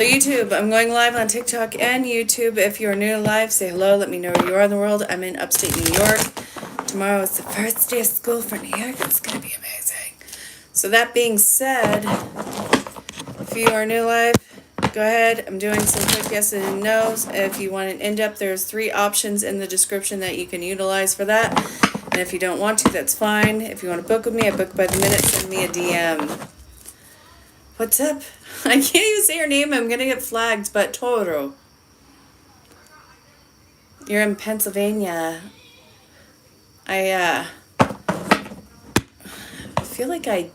So YouTube, I'm going live on TikTok and YouTube. If you're new to live, say hello. Let me know where you are in the world. I'm in upstate New York. Tomorrow is the first day of school for New York. It's going to be amazing. So that being said, if you are new live, go ahead. I'm doing some quick yes and no's. If you want an in-depth, there's 3 options in the description that you can utilize for that. And if you don't want to, that's fine. If you want to book with me, I book by the minute. Send me a DM. What's up? I can't even say your name. I'm going to get flagged, but Toro. You're in Pennsylvania. I feel like I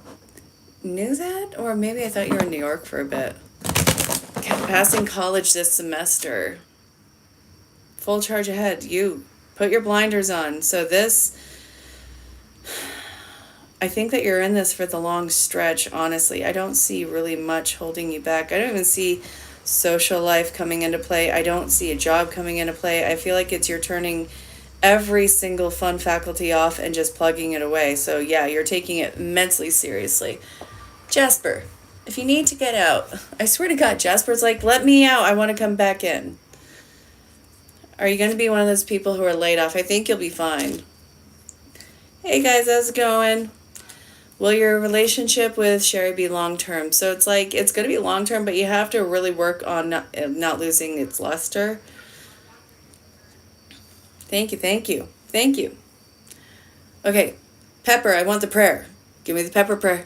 knew that, or maybe I thought you were in New York for a bit. Passing college this semester. Full charge ahead. You put your blinders on. So this, I think that you're in this for the long stretch, honestly. I don't see really much holding you back. I don't even see social life coming into play. I don't see a job coming into play. I feel like it's you're turning every single fun faculty off and just plugging it away. So yeah, you're taking it immensely seriously. Jasper, if you need to get out, I swear to God, Jasper's like, let me out. I want to come back in. Are you going to be one of those people who are laid off? I think you'll be fine. Hey guys, how's it going? Will your relationship with Sherry be long-term? So it's like, it's going to be long-term, but you have to really work on not losing its luster. Thank you, thank you, thank you. Okay, Pepper, I want the prayer. Give me the Pepper prayer.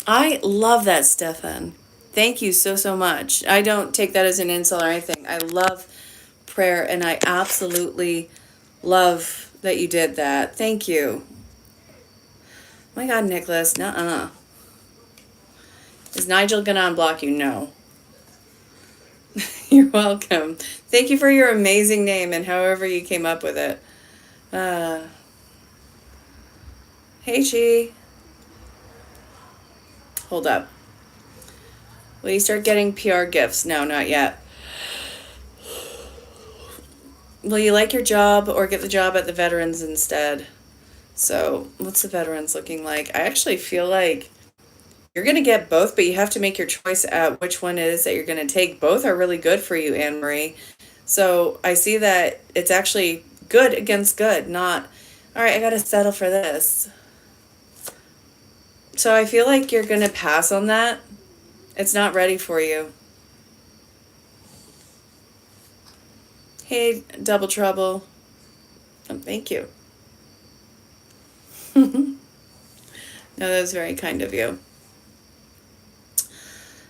I love that, Stefan. Thank you so, so much. I don't take that as an insult or anything. I love prayer, and I absolutely love that you did that. Thank you. Oh my God, Nicholas, nuh-uh. Is Nigel gonna unblock you? No. You're welcome. Thank you for your amazing name and however you came up with it. Hey, Chi. Hold up. Will you start getting PR gifts? No, not yet. Will you like your job or get the job at the Veterans instead? So, what's the Veterans looking like? I actually feel like you're going to get both, but you have to make your choice at which one it is that you're going to take. Both are really good for you, Anne Marie. So, I see that it's actually good against good, not, all right, I got to settle for this. So, I feel like you're going to pass on that. It's not ready for you. Hey, Double Trouble. Oh, thank you. No, that was very kind of you.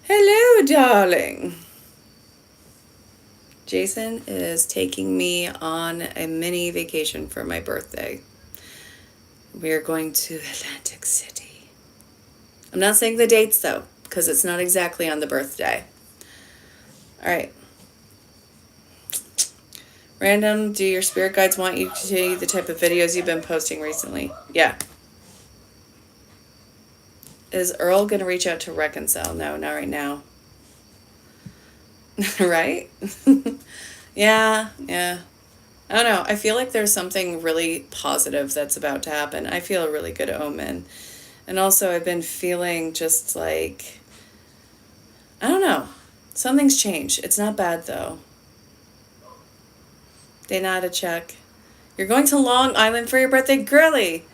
Hello, darling. Jason is taking me on a mini vacation for my birthday. We are going to Atlantic City. I'm not saying the dates though, because it's not exactly on the birthday. All right. Random, do your spirit guides want you to see the type of videos you've been posting recently? Yeah. Is Earl going to reach out to reconcile? No, not right now. Right? Yeah. I don't know. I feel like there's something really positive that's about to happen. I feel a really good omen. And also I've been feeling just like, I don't know. Something's changed. It's not bad though. Dana to check. You're going to Long Island for your birthday? Girly,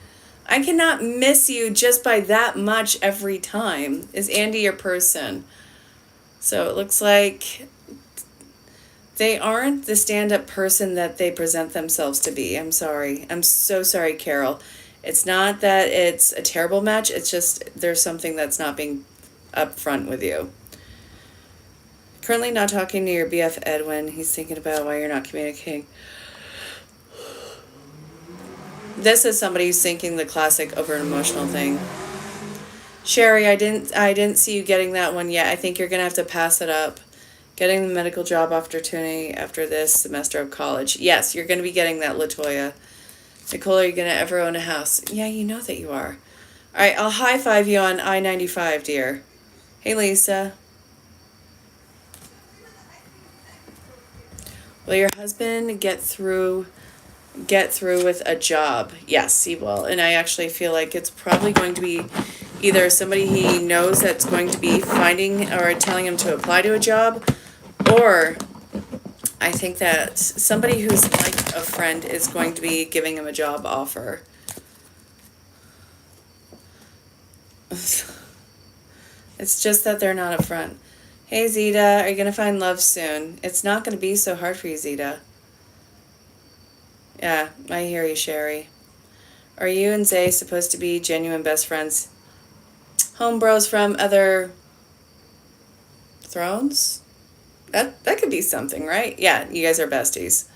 I cannot miss you just by that much every time. Is Andy your person? So it looks like they aren't the stand-up person that they present themselves to be. I'm sorry. I'm so sorry, Carol. It's not that it's a terrible match. It's just there's something that's not being upfront with you. Currently not talking to your BF Edwin. He's thinking about why you're not communicating. This is somebody who's thinking the classic over an emotional thing. Sherry, I didn't see you getting that one yet. I think you're gonna have to pass it up. Getting the medical job opportunity after this semester of college. Yes, you're gonna be getting that, Latoya. Nicole, are you gonna ever own a house? Yeah, you know that you are. All right, I'll high five you on I-95, dear. Hey, Lisa. Will your husband get through get through with a job. Yes, he will. And I actually feel like it's probably going to be either somebody he knows that's going to be finding or telling him to apply to a job, or I think that somebody who's like a friend is going to be giving him a job offer. It's just that they're not upfront. Hey Zeta, are you going to find love soon? It's not going to be so hard for you, Zeta. Yeah, I hear you, Sherry. Are you and Zay supposed to be genuine best friends? Homebros from other thrones? That could be something, right? Yeah, you guys are besties.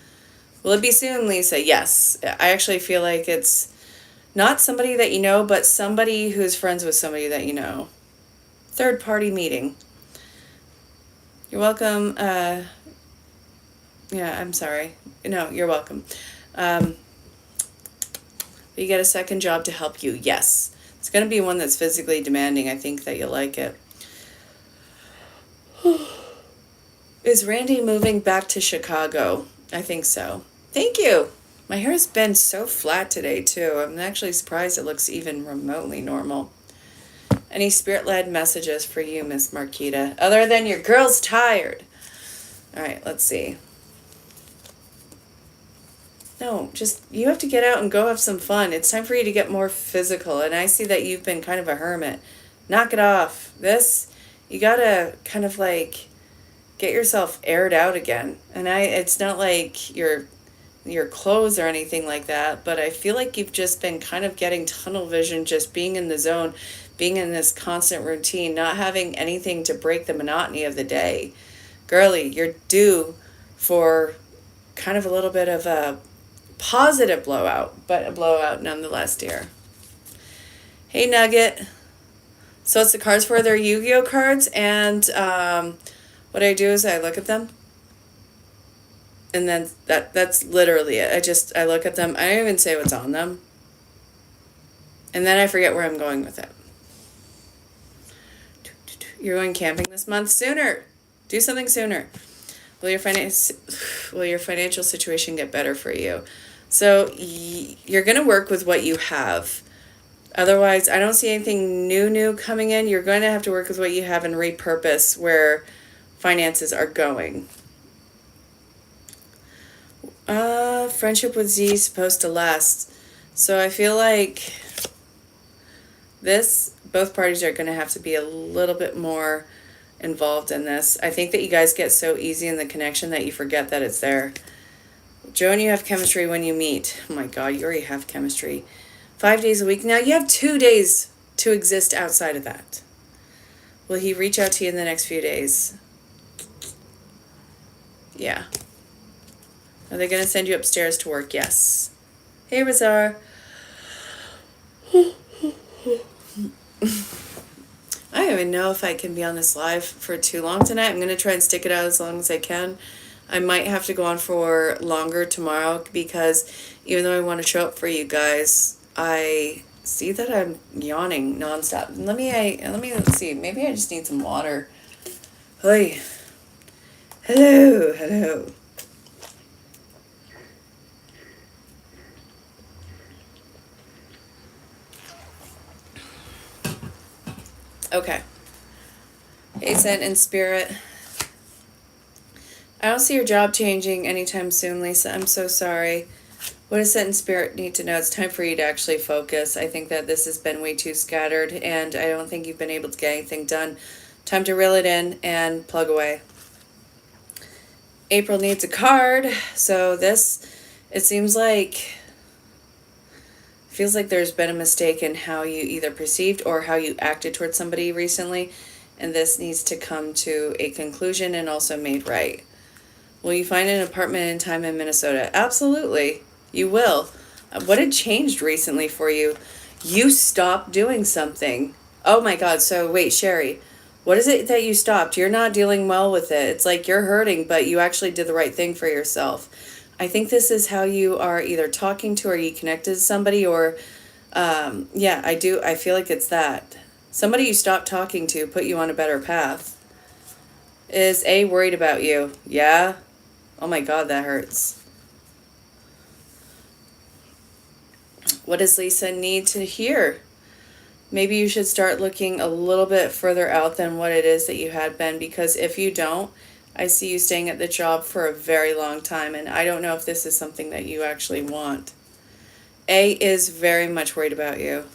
Will it be soon, Lisa? Yes. I actually feel like it's not somebody that you know, but somebody who's friends with somebody that you know. Third party meeting. You're welcome. Yeah, I'm sorry. No, you're welcome. You get a second job to help you. Yes. It's going to be one that's physically demanding. I think that you'll like it. Is Randy moving back to Chicago? I think so. Thank you. My hair has been so flat today, too. I'm actually surprised it looks even remotely normal. Any spirit-led messages for you, Miss Marquita? Other than your girl's tired. All right, let's see. No, just, you have to get out and go have some fun. It's time for you to get more physical. And I see that you've been kind of a hermit. Knock it off. You gotta kind of like get yourself aired out again. And it's not like your clothes or anything like that, but I feel like you've just been kind of getting tunnel vision, just being in the zone, being in this constant routine, not having anything to break the monotony of the day. Girly, you're due for kind of a little bit of a positive blowout, but a blowout nonetheless, dear. Hey, Nugget. So it's the cards for their Yu-Gi-Oh cards, and what I do is I look at them, and then that's literally it. I look at them. I don't even say what's on them, and then I forget where I'm going with it. You're going camping this month? Sooner. Do something sooner. Will your financial situation get better for you? So you're going to work with what you have. Otherwise, I don't see anything new coming in. You're going to have to work with what you have and repurpose where finances are going. Friendship with Z is supposed to last. So I feel like both parties are going to have to be a little bit more involved in this. I think that you guys get so easy in the connection that you forget that it's there. Joe and you have chemistry when you meet. Oh my God, you already have chemistry. 5 days a week. Now you have 2 days to exist outside of that. Will he reach out to you in the next few days? Yeah. Are they going to send you upstairs to work? Yes. Hey, Razar. I don't even know if I can be on this live for too long tonight. I'm going to try and stick it out as long as I can. I might have to go on for longer tomorrow because even though I want to show up for you guys, I see that I'm yawning nonstop. Let me see. Maybe I just need some water. Hey. Hello. Okay. Hey, Sent in Spirit. I don't see your job changing anytime soon, Lisa. I'm so sorry. What does Sent in Spirit need to know? It's time for you to actually focus. I think that this has been way too scattered, and I don't think you've been able to get anything done. Time to reel it in and plug away. April needs a card. So it seems like... feels like there's been a mistake in how you either perceived or how you acted towards somebody recently, and this needs to come to a conclusion and also made right. Will you find an apartment in time in Minnesota? Absolutely, you will. What had changed recently for you? You stopped doing something. Oh my God, so wait, Sherry, what is it that you stopped? You're not dealing well with it. It's like you're hurting, but you actually did the right thing for yourself. I think this is how you are either talking to or you connected to somebody or, yeah, I do. I feel like it's that. Somebody you stopped talking to put you on a better path. Is A worried about you? Yeah. Oh my God, that hurts. What does Lisa need to hear? Maybe you should start looking a little bit further out than what it is that you had been, because if you don't, I see you staying at the job for a very long time, and I don't know if this is something that you actually want. A is very much worried about you.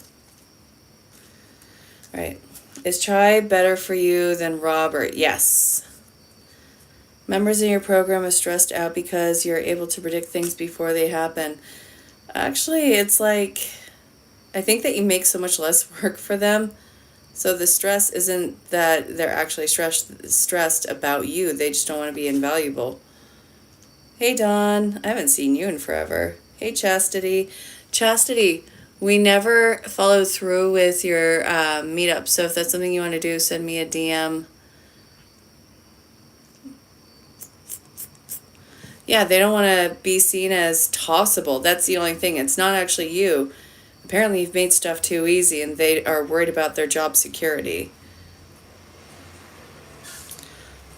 All right. Is Chai better for you than Robert? Yes. Members in your program are stressed out because you're able to predict things before they happen. Actually, it's like, I think that you make so much less work for them. So the stress isn't that they're actually stressed about you. They just don't want to be invaluable. Hey, Dawn. I haven't seen you in forever. Hey, Chastity. Chastity, we never followed through with your meetup. So if that's something you want to do, send me a DM. Yeah, they don't want to be seen as tossable. That's the only thing. It's not actually you. Apparently you've made stuff too easy and they are worried about their job security.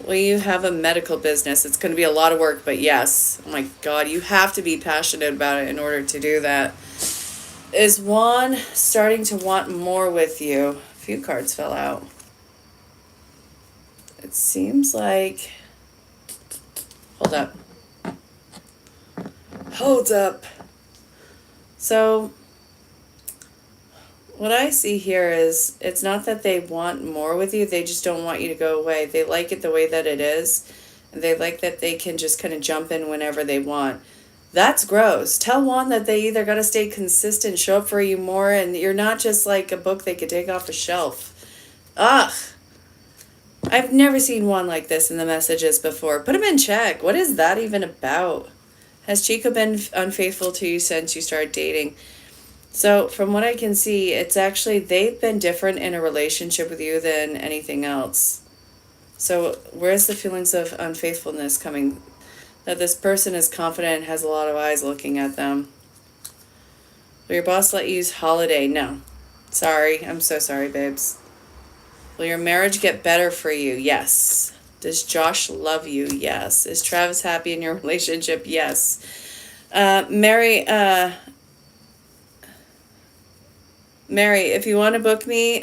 Well, you have a medical business. It's going to be a lot of work, but yes. Oh my God, you have to be passionate about it in order to do that. Is Juan starting to want more with you? A few cards fell out. It seems like... Hold up. Hold up. So... what I see here is it's not that they want more with you, they just don't want you to go away. They like it the way that it is, and they like that they can just kind of jump in whenever they want. That's gross. Tell Juan that they either got to stay consistent, show up for you more, and you're not just like a book they could take off a shelf. Ugh. I've never seen Juan like this in the messages before. Put him in check. What is that even about? Has Chico been unfaithful to you since you started dating? So from what I can see, it's actually they've been different in a relationship with you than anything else. So where's the feelings of unfaithfulness coming? That this person is confident and has a lot of eyes looking at them. Will your boss let you use holiday? No. Sorry. I'm so sorry, babes. Will your marriage get better for you? Yes. Does Josh love you? Yes. Is Travis happy in your relationship? Yes. Mary, if you want to book me,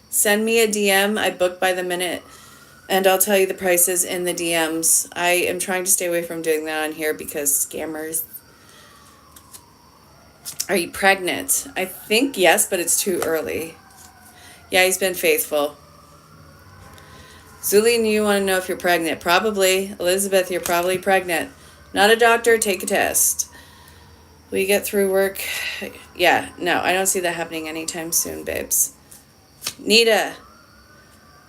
send me a DM. I book by the minute, and I'll tell you the prices in the DMs. I am trying to stay away from doing that on here because scammers. Are you pregnant? I think yes, but it's too early. Yeah, he's been faithful. Zulian, you want to know if you're pregnant? Probably. Elizabeth, you're probably pregnant. Not a doctor, take a test. Will you get through work? Yeah, no, I don't see that happening anytime soon, babes. Nita,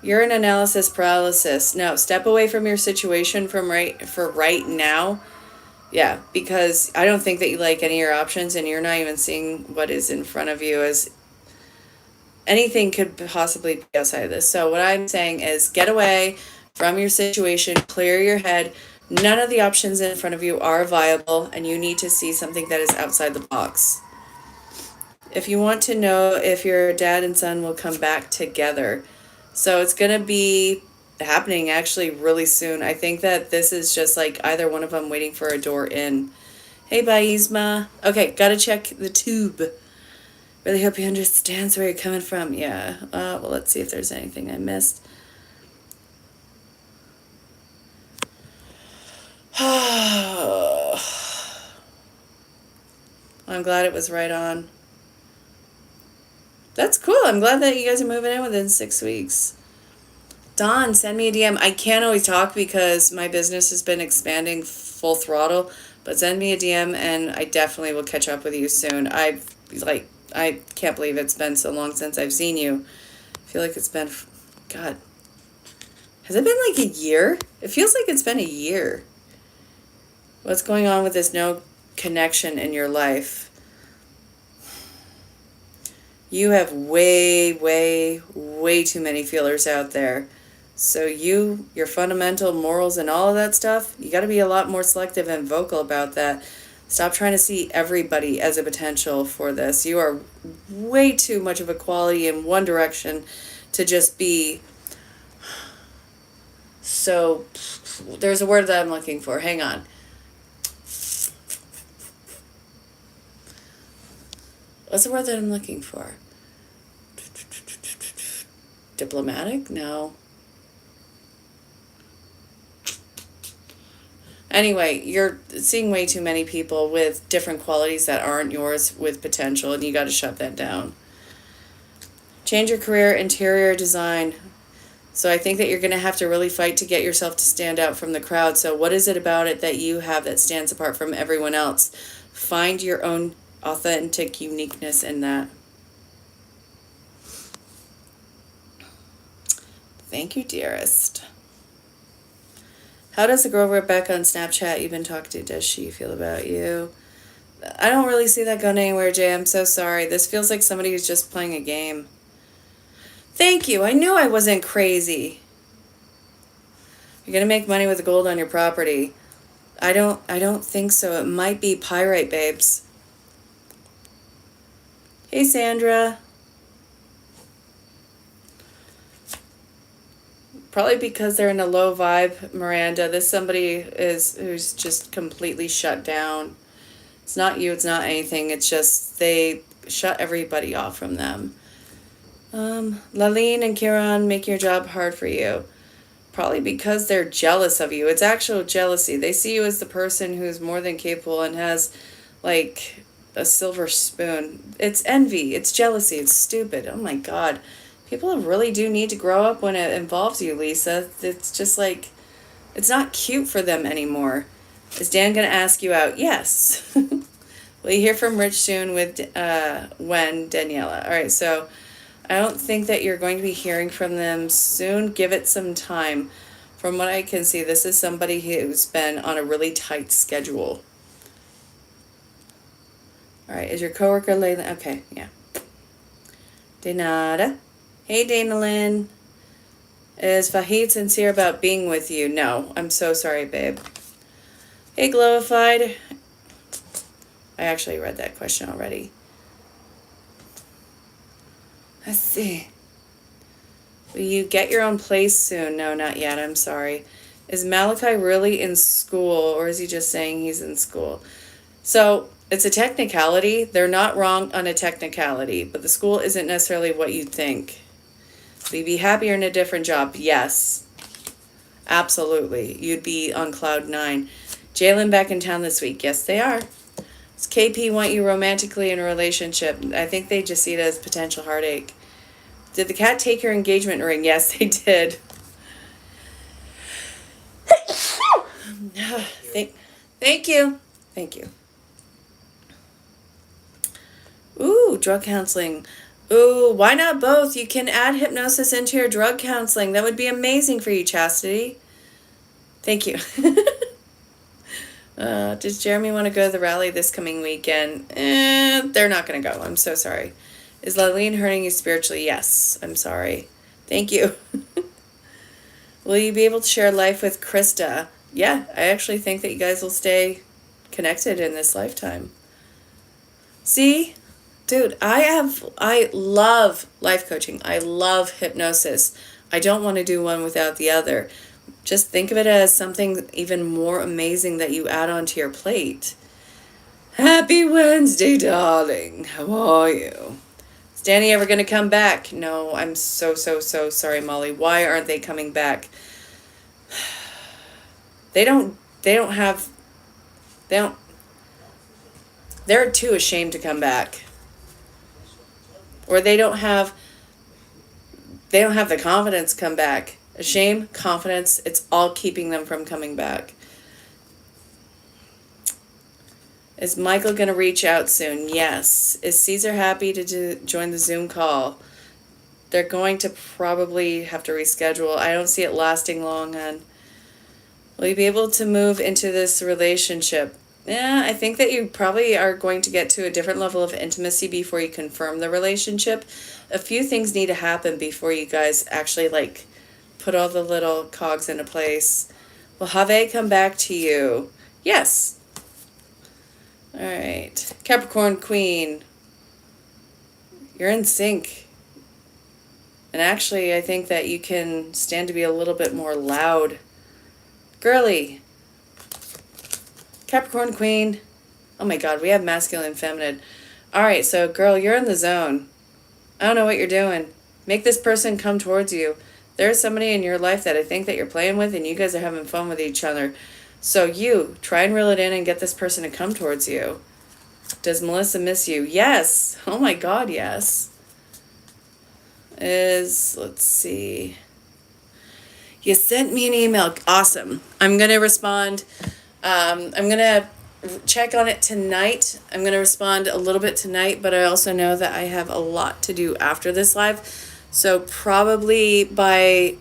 you're in analysis paralysis. No, step away from your situation for right now. Yeah, because I don't think that you like any of your options, and you're not even seeing what is in front of you as anything could possibly be outside of this. So what I'm saying is get away from your situation, clear your head. None of the options in front of you are viable, and you need to see something that is outside the box. If you want to know if your dad and son will come back together, so it's going to be happening actually really soon. I think that this is just like either one of them waiting for a door in. Hey, Baisma. Okay, gotta check the tube. Really hope he understands where you're coming from. Yeah. Well, let's see if there's anything I missed. I'm glad it was right on. That's cool. I'm glad that you guys are moving in within 6 weeks. Dawn, send me a DM. I can't always talk because my business has been expanding full throttle, but send me a DM and I definitely will catch up with you soon. I can't believe it's been so long since I've seen you. I feel like it's been, God, has it been like a year? It feels like it's been a year. What's going on with this no connection in your life? You have way, way, way too many feelers out there. So your fundamental morals and all of that stuff, you got to be a lot more selective and vocal about that. Stop trying to see everybody as a potential for this. You are way too much of a quality in one direction to just be so... There's a word that I'm looking for. Hang on. What's the word that I'm looking for? Diplomatic? No. Anyway, you're seeing way too many people with different qualities that aren't yours with potential, and you got to shut that down. Change your career, interior design. So I think that you're going to have to really fight to get yourself to stand out from the crowd. So what is it about it that you have that stands apart from everyone else? Find your own authentic uniqueness in that. Thank you, dearest. How does the girl Rebecca on Snapchat you've been talking to, does she feel about you? I don't really see that going anywhere, Jay. I'm so sorry. This feels like somebody who's just playing a game. Thank you. I knew I wasn't crazy. You're going to make money with the gold on your property. I don't think so. It might be pyrite, babes. Hey, Sandra. Probably because they're in a low vibe, Miranda. This somebody who's just completely shut down. It's not you, it's not anything. It's just they shut everybody off from them. Laline and Kieran make your job hard for you. Probably because they're jealous of you. It's actual jealousy. They see you as the person who's more than capable and has, like, a silver spoon. It's envy. It's jealousy. It's stupid. Oh, my God. People really do need to grow up when it involves you, Lisa. It's just like, it's not cute for them anymore. Is Dan going to ask you out? Yes. Will you hear from Rich soon with when Daniela? All right, so I don't think that you're going to be hearing from them soon. Give it some time. From what I can see, this is somebody who's been on a really tight schedule. All right, is your coworker Layla? Okay, yeah. De nada. Hey, Dana Lynn. Is Fahid sincere about being with you? No, I'm so sorry, babe. Hey, Glowified. I actually read that question already. Let's see. Will you get your own place soon? No, not yet. I'm sorry. Is Malachi really in school, or is he just saying he's in school? So it's a technicality. They're not wrong on a technicality, but the school isn't necessarily what you think. Will you be happier in a different job? Yes. Absolutely. You'd be on cloud 9. Jalen back in town this week. Yes, they are. Does KP want you romantically in a relationship? I think they just see it as potential heartache. Did the cat take your engagement ring? Yes, they did. Thank you. Thank you. Ooh, drug counseling. Ooh, why not both? You can add hypnosis into your drug counseling. That would be amazing for you, Chastity. Thank you. Does Jeremy want to go to the rally this coming weekend? They're not going to go. I'm so sorry. Is Laline hurting you spiritually? Yes. I'm sorry. Thank you. Will you be able to share life with Krista? Yeah, I actually think that you guys will stay connected in this lifetime. See? Dude, I love life coaching. I love hypnosis. I don't want to do one without the other. Just think of it as something even more amazing that you add onto your plate. Happy Wednesday, darling. How are you? Is Danny ever going to come back? No, I'm so sorry, Molly. Why aren't they coming back? They're too ashamed to come back. Or they don't have the confidence to come back. Shame, confidence, it's all keeping them from coming back. Is Michael going to reach out soon? Yes. Is Caesar happy to join the Zoom call? They're going to probably have to reschedule. I don't see it lasting long, hon. Will you be able to move into this relationship? Yeah, I think that you probably are going to get to a different level of intimacy before you confirm the relationship. A few things need to happen before you guys actually, like, put all the little cogs into place. Will Have come back to you? Yes. All right. Capricorn Queen. You're in sync. And actually, I think that you can stand to be a little bit more loud. Girly. Capricorn Queen. Oh my God, we have masculine and feminine. All right, so girl, you're in the zone. I don't know what you're doing. Make this person come towards you. There's somebody in your life that I think that you're playing with, and you guys are having fun with each other. So you try and reel it in and get this person to come towards you. Does Melissa miss you? Yes. Oh my God, yes. Let's see. You sent me an email. Awesome. I'm going to respond. I'm going to check on it tonight. I'm going to respond a little bit tonight, but I also know that I have a lot to do after this live. So probably by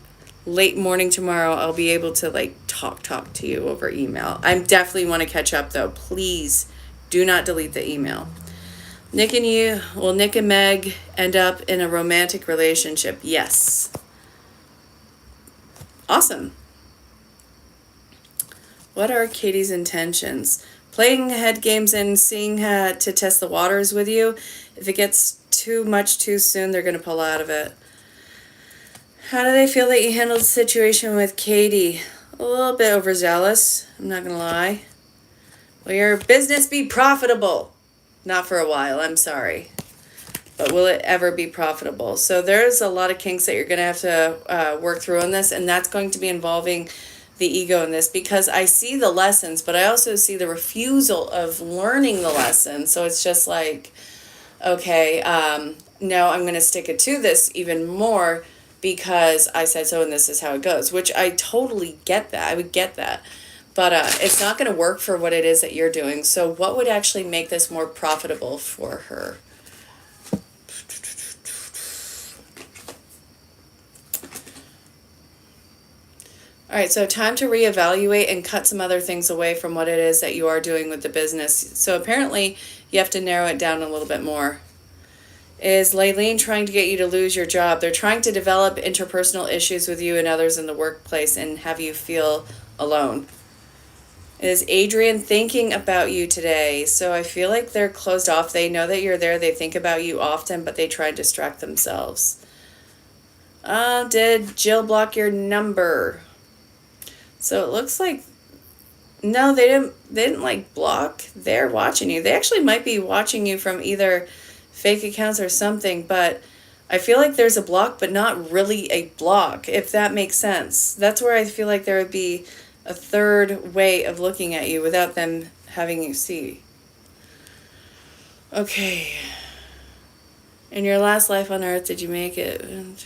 late morning tomorrow, I'll be able to like talk to you over email. I definitely want to catch up though. Please do not delete the email. Nick and Meg end up in a romantic relationship? Yes. Awesome. What are Katie's intentions? Playing head games and seeing to test the waters with you. If it gets too much too soon, they're going to pull out of it. How do they feel that you handled the situation with Katie? A little bit overzealous, I'm not going to lie. Will your business be profitable? Not for a while, I'm sorry. But will it ever be profitable? So there's a lot of kinks that you're going to have to work through on this, and that's going to be involving the ego in this, because I see the lessons, but I also see the refusal of learning the lesson. So it's just like, okay, no, I'm going to stick it to this even more because I said so and this is how it goes, which I totally get that. I would get that. But it's not going to work for what it is that you're doing. So what would actually make this more profitable for her? All right, so time to reevaluate and cut some other things away from what it is that you are doing with the business. So apparently you have to narrow it down a little bit more. Is Laylene trying to get you to lose your job? They're trying to develop interpersonal issues with you and others in the workplace and have you feel alone. Is Adrian thinking about you today? So I feel like they're closed off. They know that you're there. They think about you often, but they try and distract themselves. Did Jill block your number? So it looks like, no, they didn't like block. They're watching you. They actually might be watching you from either fake accounts or something, but I feel like there's a block, but not really a block, if that makes sense. That's where I feel like there would be a third way of looking at you without them having you see. Okay. In your last life on earth, did you make it?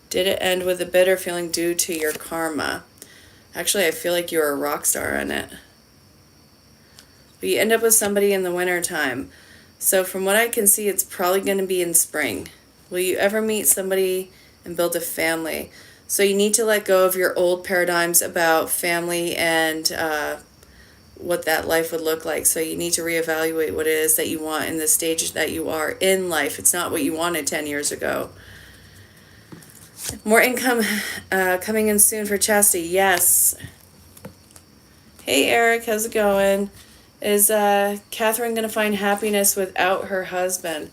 Did it end with a bitter feeling due to your karma? Actually, I feel like you're a rock star in it. But you end up with somebody in the winter time. So from what I can see, it's probably going to be in spring. Will you ever meet somebody and build a family? So you need to let go of your old paradigms about family and what that life would look like. So you need to reevaluate what it is that you want in the stage that you are in life. It's not what you wanted 10 years ago. More income coming in soon for Chastity. Yes. Hey, Eric. How's it going? Is Catherine going to find happiness without her husband?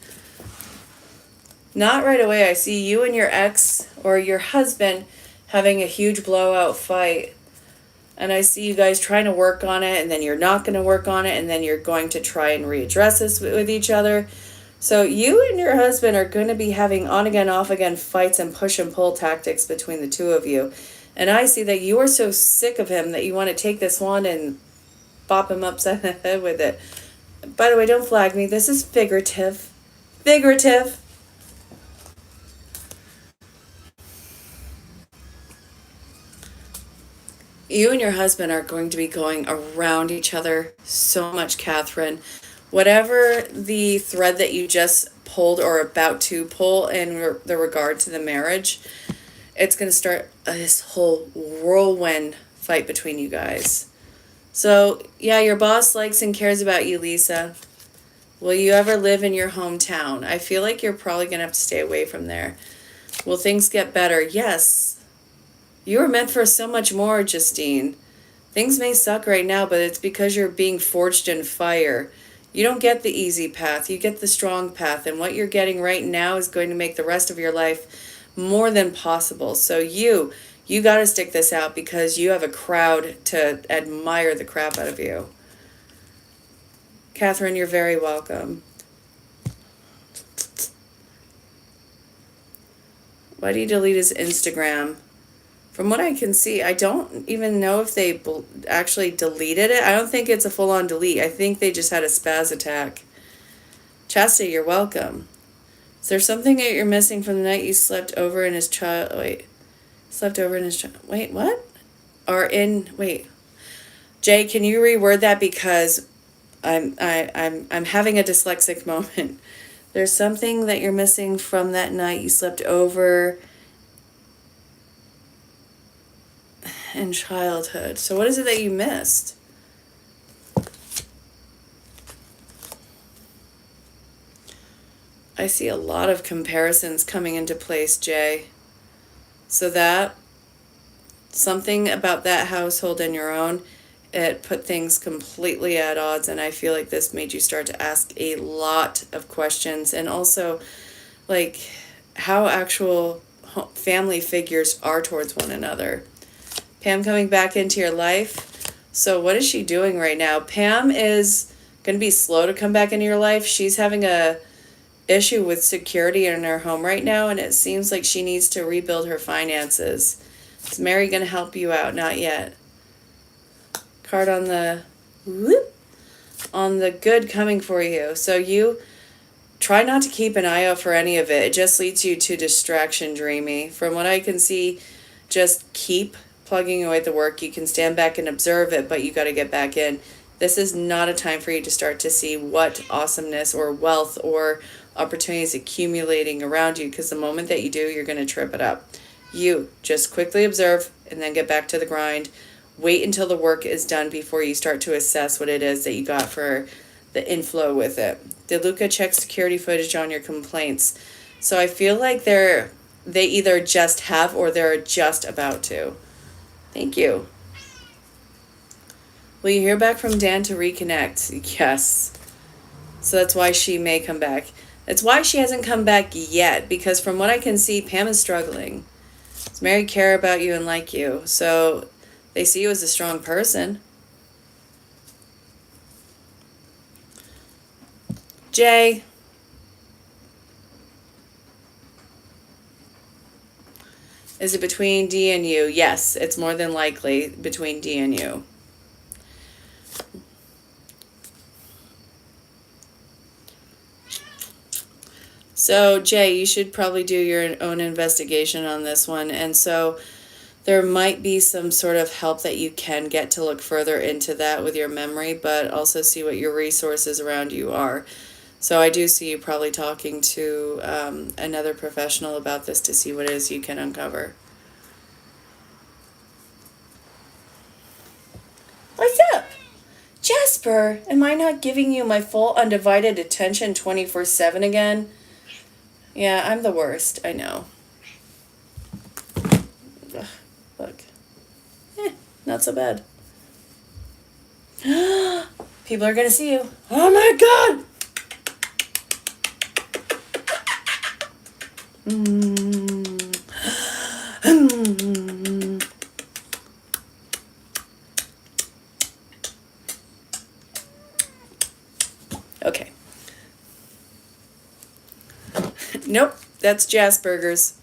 Not right away. I see you and your ex or your husband having a huge blowout fight. And I see you guys trying to work on it, and then you're not going to work on it, and then you're going to try and readdress this with each other. So you and your husband are going to be having on again, off again fights and push and pull tactics between the two of you. And I see that you are so sick of him that you want to take this wand and bop him upside the head with it. By the way, don't flag me. This is figurative. Figurative. You and your husband are going to be going around each other so much, Catherine. Whatever the thread that you just pulled or about to pull in the regard to the marriage, it's going to start this whole whirlwind fight between you guys. So, yeah, your boss likes and cares about you, Lisa. Will you ever live in your hometown? I feel like you're probably going to have to stay away from there. Will things get better? Yes. You are meant for so much more, Justine. Things may suck right now, but it's because you're being forged in fire. You don't get the easy path. You get the strong path. And what you're getting right now is going to make the rest of your life more than possible. So you got to stick this out because you have a crowd to admire the crap out of you. Catherine, you're very welcome. Why did he delete his Instagram? From what I can see, I don't even know if they actually deleted it. I don't think it's a full-on delete. I think they just had a spaz attack. Chastity, you're welcome. Is there something that you're missing from the night you slept over in his child? Wait. Slept over in his child. Wait, what? Wait. Jay, can you reword that, because I'm having a dyslexic moment. There's something that you're missing from that night you slept over in childhood. So what is it that you missed? I see a lot of comparisons coming into place, Jay. So that, something about that household and your own, it put things completely at odds, and I feel like this made you start to ask a lot of questions, and also like how actual family figures are towards one another. Pam coming back into your life. So what is she doing right now? Pam is going to be slow to come back into your life. She's having a issue with security in her home right now, and it seems like she needs to rebuild her finances. Is Mary going to help you out? Not yet. Card on the good coming for you. So you try not to keep an eye out for any of it. It just leads you to distraction dreamy. From what I can see, just keep plugging away at the work. You can stand back and observe it, but you got to get back in. This is not a time for you to start to see what awesomeness or wealth or opportunities accumulating around you, because the moment that you do, you're going to trip it up. You just quickly observe and then get back to the grind. Wait until the work is done before you start to assess what it is that you got for the inflow with it. Did Luca check security footage on your complaints? So I feel like they either just have or they're just about to. Thank you. Will you hear back from Dan to reconnect? Yes. So that's why she may come back. That's why she hasn't come back yet, because from what I can see, Pam is struggling. Does Mary care about you and like you? So they see you as a strong person. Jay. Is it between D and you? Yes, it's more than likely between D and you. So, Jay, you should probably do your own investigation on this one. And so there might be some sort of help that you can get to look further into that with your memory, but also see what your resources around you are. So I do see you probably talking to another professional about this to see what it is you can uncover. What's up? Jasper, am I not giving you my full undivided attention 24/7 again? Yeah, I'm the worst, I know. Ugh, look. Not so bad. People are gonna see you. Oh my god! Okay. Nope, that's Jasperger's.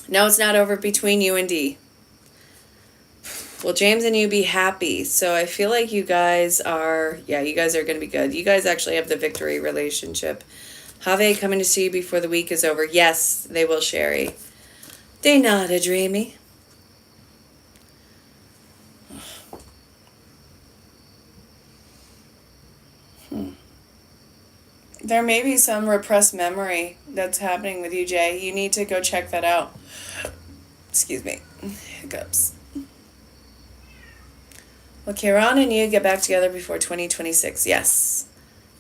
No, it's not over between you and D. Well, James and you be happy. So I feel like you guys are going to be good. You guys actually have the victory relationship. Have coming to see you before the week is over. Yes, they will, Sherry. They nodded, dreamy. There may be some repressed memory that's happening with you, Jay. You need to go check that out. Excuse me. Hiccups. Well, Kieran and you get back together before 2026. Yes.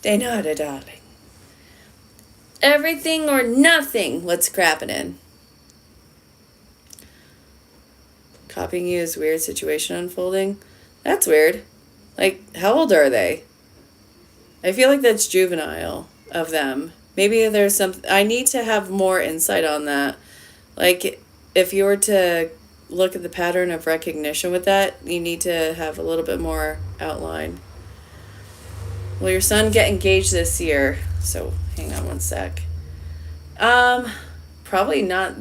They nodded, darling. Everything or nothing. What's crapping in? Copying you is weird situation unfolding. That's weird. Like, how old are they? I feel like that's juvenile of them. Maybe there's some... I need to have more insight on that. Like, if you were to look at the pattern of recognition with that, you need to have a little bit more outline. Will your son get engaged this year? So hang on one sec. Probably not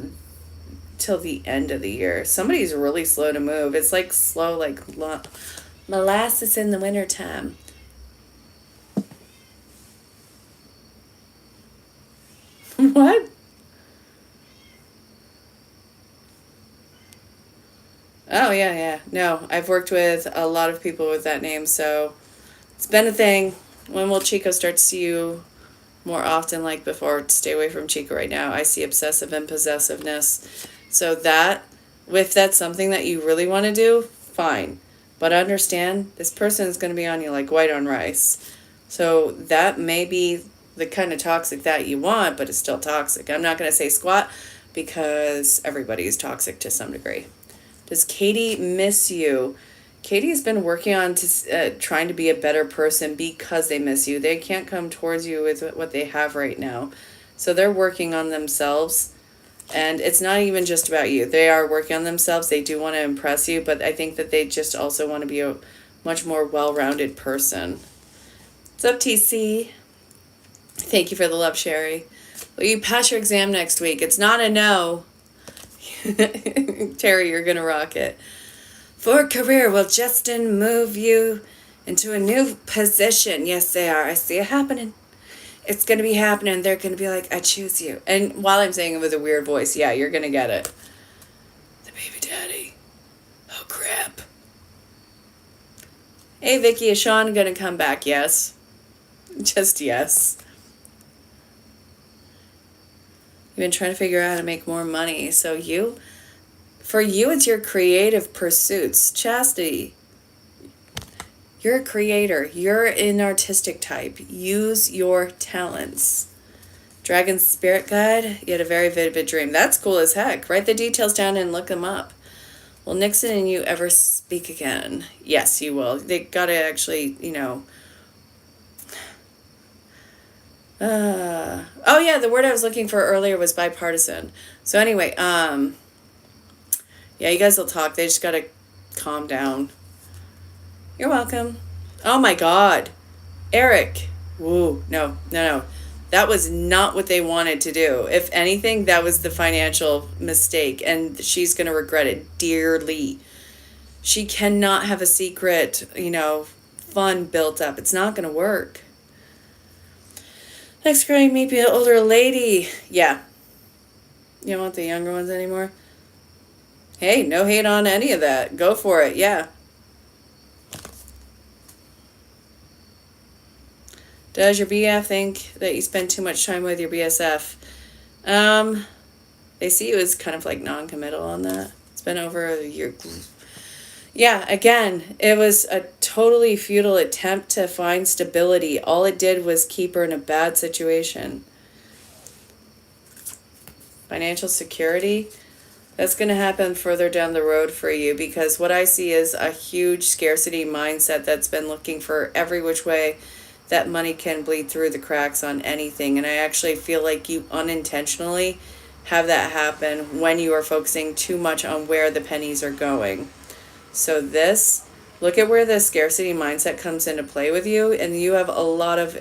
till the end of the year. Somebody's really slow to move. It's like slow, like molasses in the wintertime. What? Oh, yeah, yeah. No, I've worked with a lot of people with that name, so it's been a thing. When will Chico start to see you more often like before? Stay away from Chico right now. I see obsessive and possessiveness. So that, if that's something that you really want to do, fine. But understand, this person is going to be on you like white on rice. So that may be the kind of toxic that you want, but it's still toxic. I'm not going to say squat because everybody is toxic to some degree. Does Katie miss you? Katie has been working on trying to be a better person because they miss you. They can't come towards you with what they have right now. So they're working on themselves. And it's not even just about you. They are working on themselves. They do want to impress you, but I think that they just also want to be a much more well-rounded person. What's up, TC? Thank you for the love, Sherry. Will you pass your exam next week? It's not a no. Terry, you're going to rock it. For career, will Justin move you into a new position? Yes, they are. I see it happening. It's going to be happening. They're going to be like, I choose you. And while I'm saying it with a weird voice, yeah, you're going to get it. The baby daddy. Oh, crap. Hey, Vicky, is Sean going to come back? Yes. Just yes. You've been trying to figure out how to make more money. So for you, it's your creative pursuits. Chastity. You're a creator. You're an artistic type. Use your talents. Dragon Spirit Guide. You had a very vivid dream. That's cool as heck. Write the details down and look them up. Will Nixon and you ever speak again? Yes, you will. They got to actually, oh yeah, the word I was looking for earlier was bipartisan. So anyway, yeah, you guys will talk. They just got to calm down. You're welcome. Oh my God. Eric. Woo. No. That was not what they wanted to do. If anything, that was the financial mistake, and she's going to regret it dearly. She cannot have a secret, fund built up. It's not going to work. Next girl, you may be an older lady. Yeah. You don't want the younger ones anymore? Hey, no hate on any of that. Go for it. Yeah. Does your BF think that you spend too much time with your BSF? They see you as kind of like non-committal on that. It's been over a year. Yeah, again, it was a totally futile attempt to find stability. All it did was keep her in a bad situation. Financial security, that's going to happen further down the road for you, because what I see is a huge scarcity mindset that's been looking for every which way that money can bleed through the cracks on anything. And I actually feel like you unintentionally have that happen when you are focusing too much on where the pennies are going. So look at where the scarcity mindset comes into play with you, and you have a lot of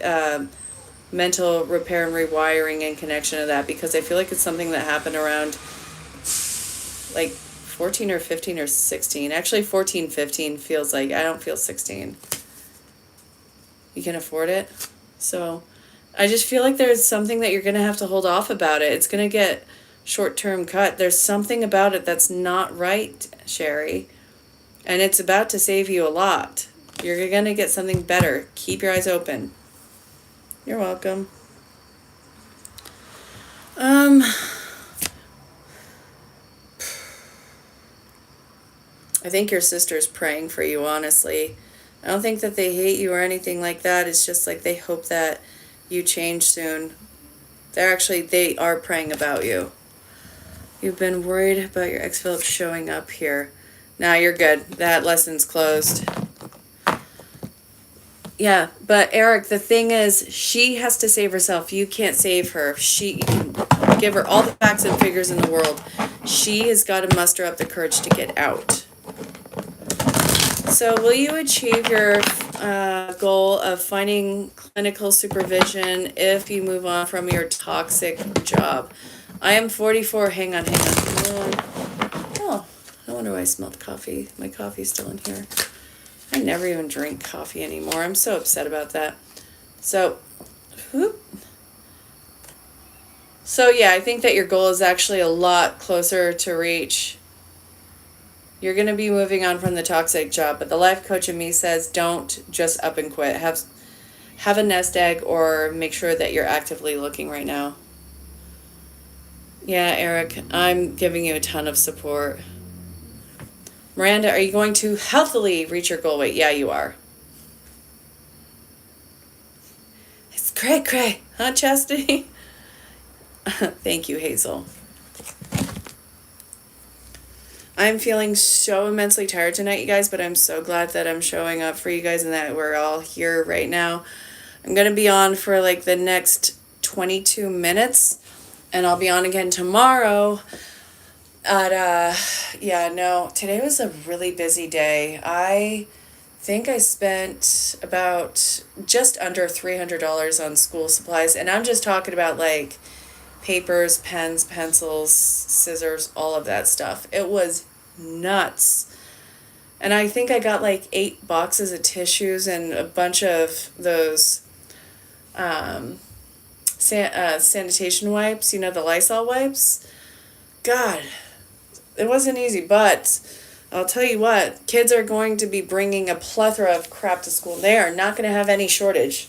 mental repair and rewiring in connection to that, because I feel like it's something that happened around like 14 or 15 or 16. Actually, 14, 15 feels like, I don't feel 16. You can afford it. So I just feel like there's something that you're going to have to hold off about it. It's going to get short-term cut. There's something about it that's not right, Sherry. And it's about to save you a lot. You're going to get something better. Keep your eyes open. You're welcome. I think your sister's praying for you, honestly. I don't think that they hate you or anything like that. It's just like they hope that you change soon. They are praying about you. You've been worried about your ex-Philip showing up here. Nah, you're good. That lesson's closed. Yeah, but Eric, the thing is, she has to save herself. You can't save her. You can give her all the facts and figures in the world. She has got to muster up the courage to get out. So will you achieve your goal of finding clinical supervision if you move on from your toxic job. I am 44. Hang on. Oh, I wonder why I smelled coffee. My coffee's still in here. I never even drink coffee anymore. I'm so upset about that. So, whoop. So yeah, I think that your goal is actually a lot closer to reach. You're going to be moving on from the toxic job, but the life coach in me says don't just up and quit. Have a nest egg or make sure that you're actively looking right now. Yeah, Eric, I'm giving you a ton of support. Miranda, are you going to healthily reach your goal weight? Yeah, you are. It's cray, huh, Chastity? Thank you, Hazel. I'm feeling so immensely tired tonight, you guys, but I'm so glad that I'm showing up for you guys and that we're all here right now. I'm going to be on for like the next 22 minutes, and I'll be on again tomorrow at, today was a really busy day. I think I spent about just under $300 on school supplies, and I'm just talking about like papers, pens, pencils, scissors, all of that stuff. It was nuts. And I think I got like 8 boxes of tissues and a bunch of those sanitation wipes, the Lysol wipes. God, it wasn't easy, but I'll tell you what, kids are going to be bringing a plethora of crap to school. They are not going to have any shortage.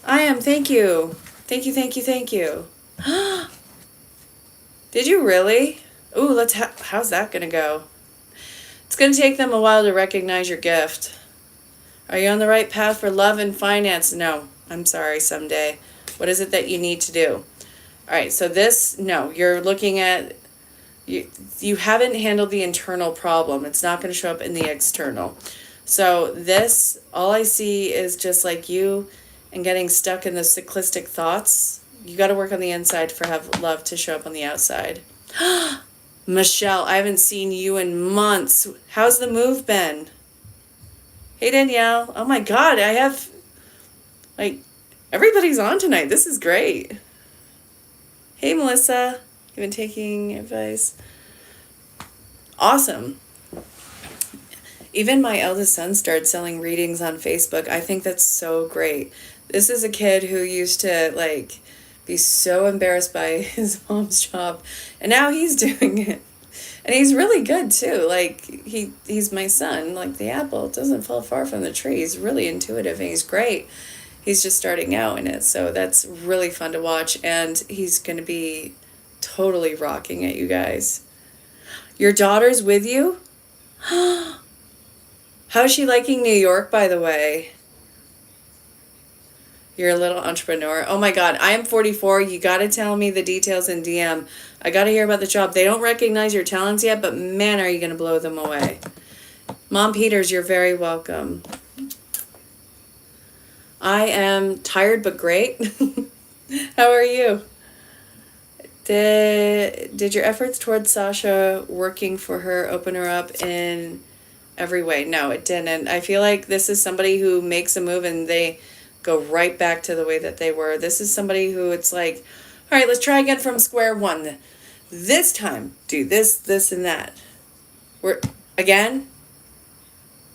I am, thank you. Thank you. Did you really? Ooh, how's that gonna go? It's gonna take them a while to recognize your gift. Are you on the right path for love and finance? No, I'm sorry, someday. What is it that you need to do? All right, so you're looking at, you haven't handled the internal problem. It's not gonna show up in the external. So this, all I see is just like you and getting stuck in the cyclistic thoughts. You got to work on the inside for have love to show up on the outside. Michelle, I haven't seen you in months. How's the move been? Hey, Danielle. Oh my God, I have, everybody's on tonight. This is great. Hey, Melissa. You've been taking advice. Awesome. Even my eldest son started selling readings on Facebook. I think that's so great. This is a kid who used to be so embarrassed by his mom's job, and now he's doing it. And he's really good too. He's my son, like the apple doesn't fall far from the tree. He's really intuitive and he's great. He's just starting out in it. So that's really fun to watch, and he's going to be totally rocking it, you guys. Your daughter's with you? How's she liking New York, by the way? You're a little entrepreneur. Oh my God, I am 44. You got to tell me the details in DM. I got to hear about the job. They don't recognize your talents yet, but man, are you going to blow them away. Mom Peters, you're very welcome. I am tired but great. How are you? Did your efforts towards Sasha working for her open her up in every way? No, it didn't. I feel like this is somebody who makes a move and they go right back to the way that they were. This is somebody who it's like, all right, let's try again from square one. This time, do this, and that. Again?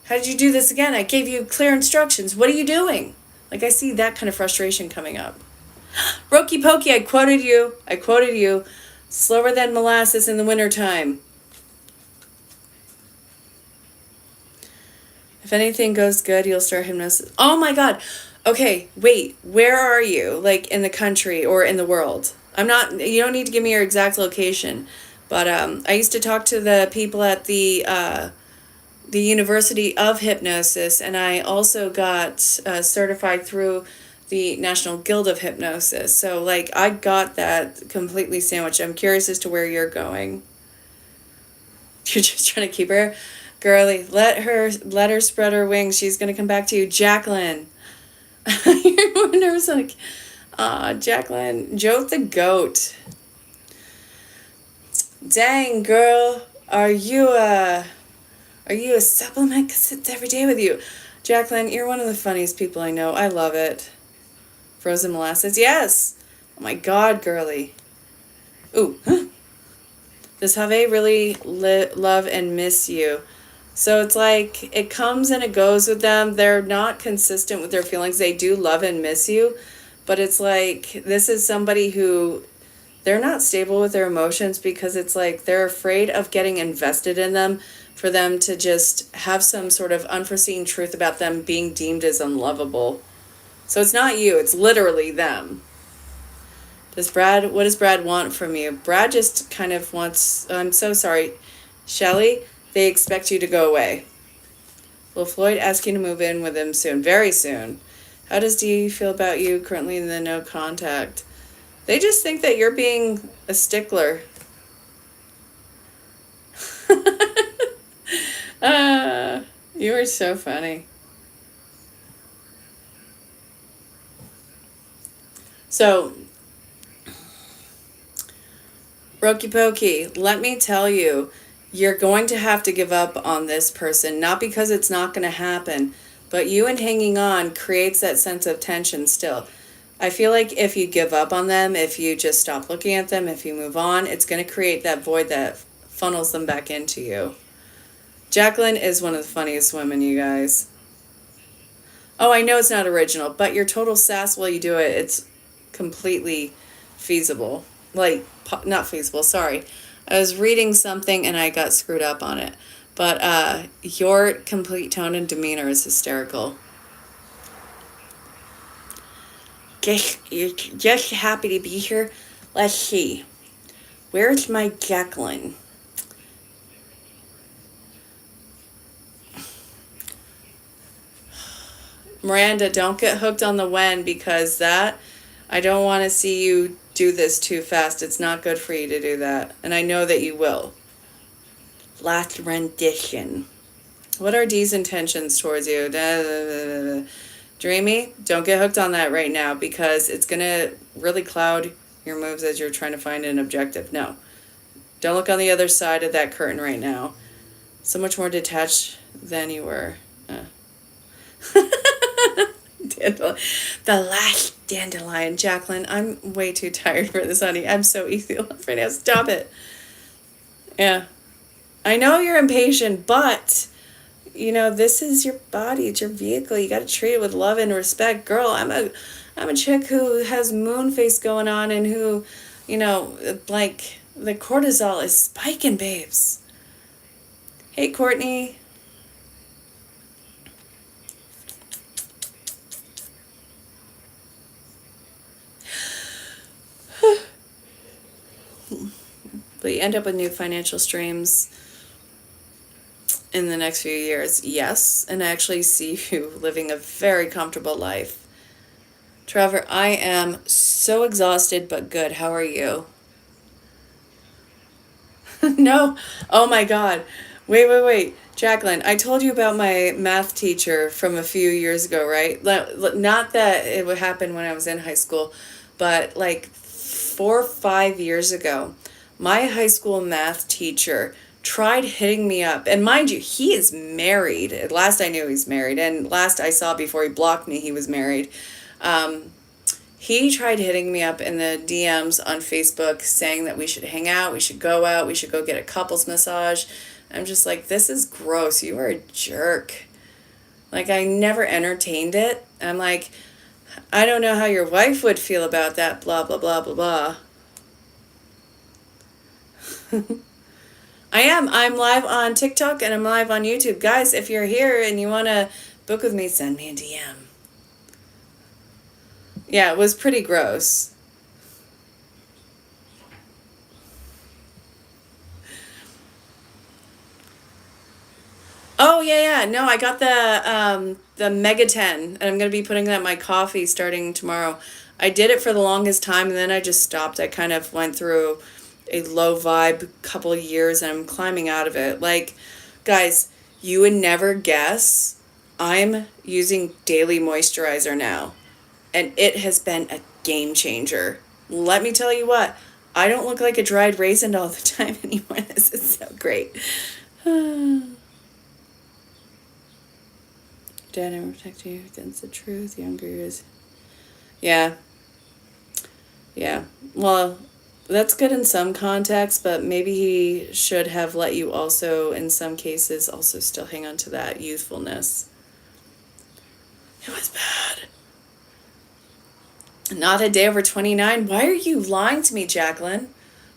How did you do this again? I gave you clear instructions. What are you doing? I see that kind of frustration coming up. Rokey Pokey, I quoted you. Slower than molasses in the wintertime. If anything goes good, you'll start hypnosis. Oh my God. Okay, wait, where are you? In the country or in the world? You don't need to give me your exact location, but I used to talk to the people at the University of Hypnosis, and I also got certified through the National Guild of Hypnosis. So I got that completely sandwiched. I'm curious as to where you're going. You're just trying to keep her, girly. Let her spread her wings. She's gonna come back to you, Jacqueline. You're more nervous. Jacqueline, Joe the goat. Dang, girl, are you a supplement? 'Cause it's every day with you. Jacqueline, you're one of the funniest people I know. I love it. Frozen molasses, yes. Oh my God, girly. Ooh, does Have really love and miss you? So it's like it comes and it goes with them. They're not consistent with their feelings. They do love and miss you, but it's like this is somebody who they're not stable with their emotions because it's like they're afraid of getting invested in them for them to just have some sort of unforeseen truth about them being deemed as unlovable. So it's not you, it's literally them. What does Brad want from you? Brad just kind of wants, I'm so sorry, Shelly, they expect you to go away. Will Floyd ask you to move in with him soon? Very soon. How does Dee feel about you currently in the no contact? They just think that you're being a stickler. You are so funny. So, Roky Pokey, let me tell you, you're going to have to give up on this person, not because it's not going to happen, but you and hanging on creates that sense of tension still. I feel like if you give up on them, if you just stop looking at them, if you move on, it's going to create that void that funnels them back into you. Jacqueline is one of the funniest women, you guys. Oh, I know it's not original, but your total sass while you do it, it's completely feasible. Like, not feasible, sorry. I was reading something and I got screwed up on it. But your complete tone and demeanor is hysterical. You're just happy to be here. Let's see. Where's my Jacqueline? Miranda, don't get hooked on the when because I don't want to see you do this too fast. It's not good for you to do that. And I know that you will. Last rendition. What are Dee's intentions towards you? Dreamy, don't get hooked on that right now because it's going to really cloud your moves as you're trying to find an objective. No. Don't look on the other side of that curtain right now. So much more detached than you were. The last dandelion. Jacqueline, I'm way too tired for this, honey. I'm so easy right now. Stop it. Yeah. I know you're impatient, but this is your body, it's your vehicle. You got to treat it with love and respect. Girl, I'm a chick who has moon face going on and who, like the cortisol is spiking, babes. Hey, Courtney. But you end up with new financial streams in the next few years. Yes, and I actually see you living a very comfortable life. Trevor, I am so exhausted but good. How are you? No. Oh my God. Wait. Jacqueline, I told you about my math teacher from a few years ago, right? Not that it would happen when I was in high school, but like 4 or 5 years ago. My high school math teacher tried hitting me up. And mind you, he is married. At last I knew he's married. And last I saw before he blocked me, he was married. He tried hitting me up in the DMs on Facebook saying that we should hang out, we should go get a couples massage. I'm just like, this is gross. You are a jerk. Like, I never entertained it. I'm like, I don't know how your wife would feel about that, blah, blah, blah, blah, blah. I'm live on TikTok and I'm live on YouTube. Guys, if you're here and you want to book with me, send me a DM. Yeah, it was pretty gross. Oh, yeah. No, I got the Mega 10 and I'm going to be putting that in my coffee starting tomorrow. I did it for the longest time and then I just stopped. I kind of went through a low vibe couple of years and I'm climbing out of it. Like, guys, you would never guess I'm using daily moisturizer now and it has been a game changer. Let me tell you what, I don't look like a dried raisin all the time anymore. This is so great. Dad never protect you against the truth. Younger years. Yeah. Yeah. Well, that's good in some contexts, but maybe he should have let you also, in some cases, also still hang on to that youthfulness. It was bad. Not a day over 29. Why are you lying to me, Jacqueline?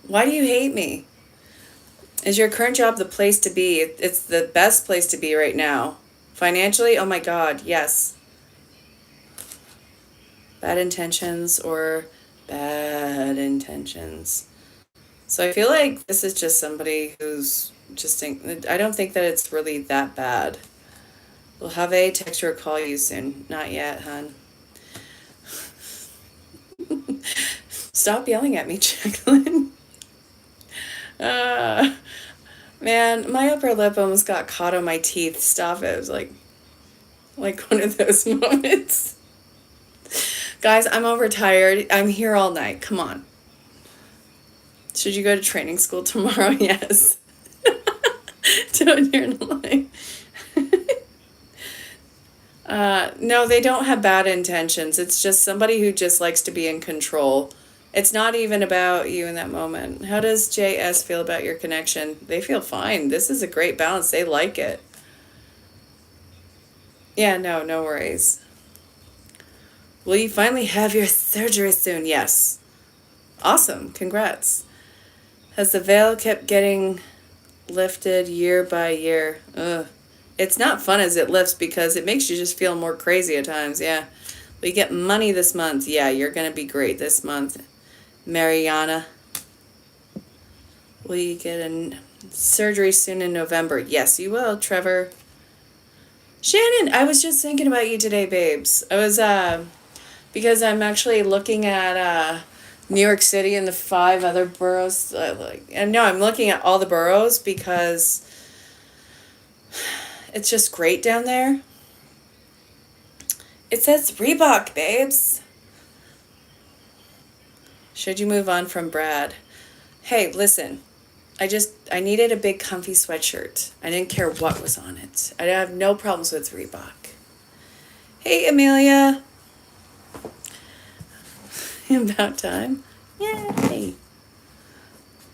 Why do you hate me? Is your current job the place to be? It's the best place to be right now. Financially, oh my God, yes. Bad intentions or bad intentions. So I feel like this is just somebody who's just I don't think that it's really that bad. We'll have a text you or call you soon. Not yet, hun. Stop yelling at me, Jacqueline. Uh, man, my upper lip almost got caught on my teeth. Stop it. It was like one of those moments. Guys, I'm overtired. I'm here all night. Come on. Should you go to training school tomorrow? Yes. Don't hear the line. No, they don't have bad intentions. It's just somebody who just likes to be in control. It's not even about you in that moment. How does JS feel about your connection? They feel fine. This is a great balance. They like it. Yeah, no worries. Will you finally have your surgery soon? Yes. Awesome. Congrats. Has the veil kept getting lifted year by year? Ugh. It's not fun as it lifts because it makes you just feel more crazy at times. Yeah. We get money this month. Yeah, you're going to be great this month. Mariana. Will you get a surgery soon in November? Yes, you will, Trevor. Shannon, I was just thinking about you today, babes. I was, because I'm actually looking at New York City and the 5 other boroughs. And no, I'm looking at all the boroughs because it's just great down there. It says Reebok, babes. Should you move on from Brad? Hey, listen. I needed a big comfy sweatshirt. I didn't care what was on it. I have no problems with Reebok. Hey, Amelia. About time. Yay.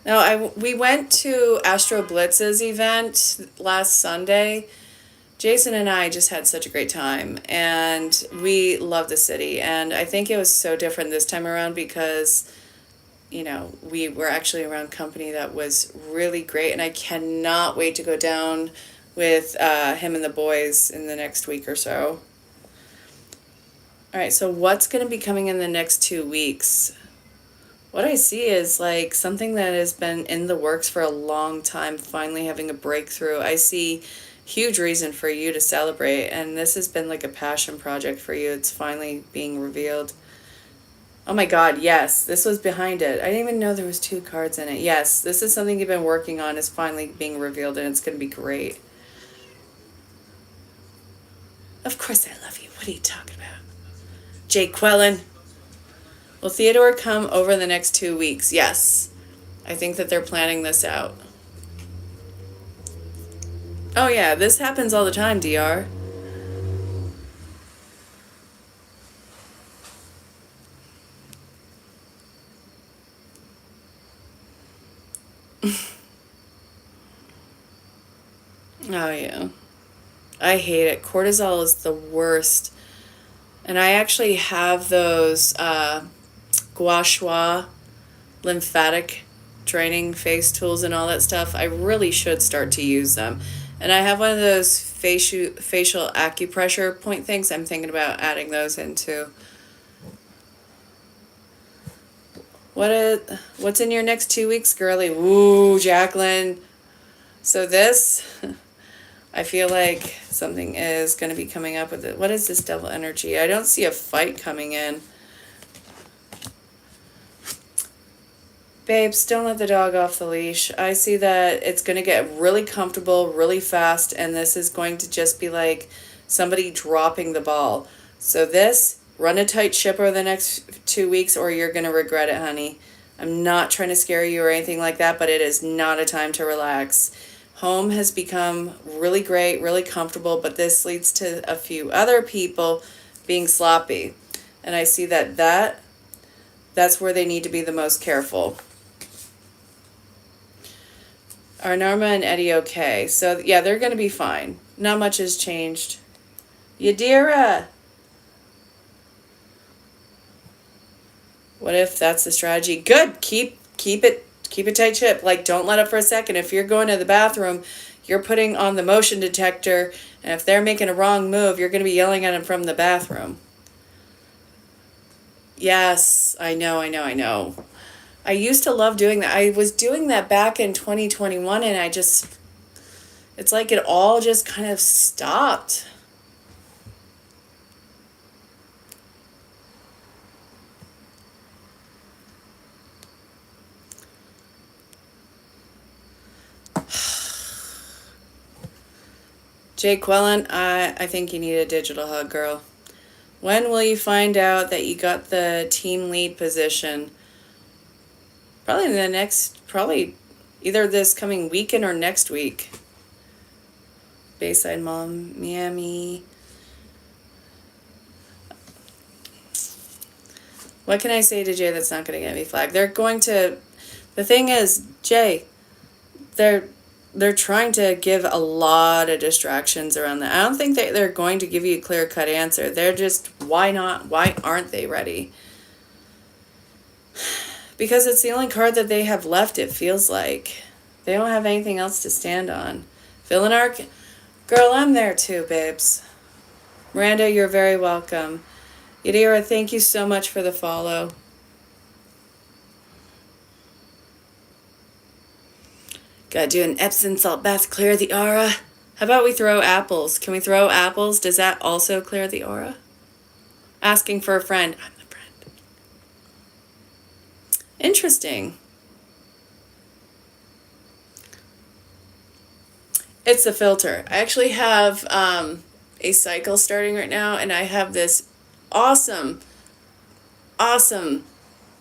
No, we went to Astro Blitz's event last Sunday. Jason and I just had such a great time, and we love the city. And I think it was so different this time around because, we were actually around company that was really great, and I cannot wait to go down with him and the boys in the next week or so. All right, so what's going to be coming in the next 2 weeks? What I see is like something that has been in the works for a long time, finally having a breakthrough. I see huge reason for you to celebrate, and this has been like a passion project for you. It's finally being revealed. Oh my God, yes, this was behind it. I didn't even know there was 2 cards in it. Yes, this is something you've been working on, is finally being revealed, and it's going to be great. Of course I love you. What are you talking about? Jake Quellen. Will Theodore come over the next 2 weeks? Yes. I think that they're planning this out. Oh yeah, this happens all the time, DR. Oh yeah. I hate it. Cortisol is the worst. And I actually have those gua sha lymphatic draining face tools and all that stuff. I really should start to use them. And I have one of those facial acupressure point things. I'm thinking about adding those into. What's in your next 2 weeks, girly? Woo, Jacqueline. So this, I feel like something is going to be coming up with it. What is this devil energy? I don't see a fight coming in. Babes, don't let the dog off the leash. I see that it's going to get really comfortable really fast, and this is going to just be like somebody dropping the ball. So this, run a tight ship over the next 2 weeks or you're going to regret it, honey. I'm not trying to scare you or anything like that, but it is not a time to relax. Home has become really great, really comfortable, but this leads to a few other people being sloppy. And I see that's where they need to be the most careful. Are Norma and Eddie okay? So, yeah, they're going to be fine. Not much has changed. Yadira! What if that's the strategy? Good! Keep it tight ship. Like, don't let up for a second. If you're going to the bathroom, you're putting on the motion detector, and if they're making a wrong move, you're going to be yelling at them from the bathroom. Yes, I know. I used to love doing that. I was doing that back in 2021, and it's like it all just kind of stopped. Jake Quellen, I think you need a digital hug, girl. When will you find out that you got the team lead position? Probably either this coming weekend or next week. Bayside Mom, Miami. What can I say to Jay that's not going to get me flagged? The thing is, Jay, they're trying to give a lot of distractions around that. I don't think they're going to give you a clear-cut answer. They're just, why not? Why aren't they ready? Because it's the only card that they have left, it feels like. They don't have anything else to stand on. Villanark, girl, I'm there too, babes. Miranda, you're very welcome. Yadira, thank you so much for the follow. Gotta do an Epsom salt bath, clear the aura. How about we throw apples? Can we throw apples? Does that also clear the aura? Asking for a friend. I'm the friend. Interesting. It's the filter. I actually have a cycle starting right now, and I have this awesome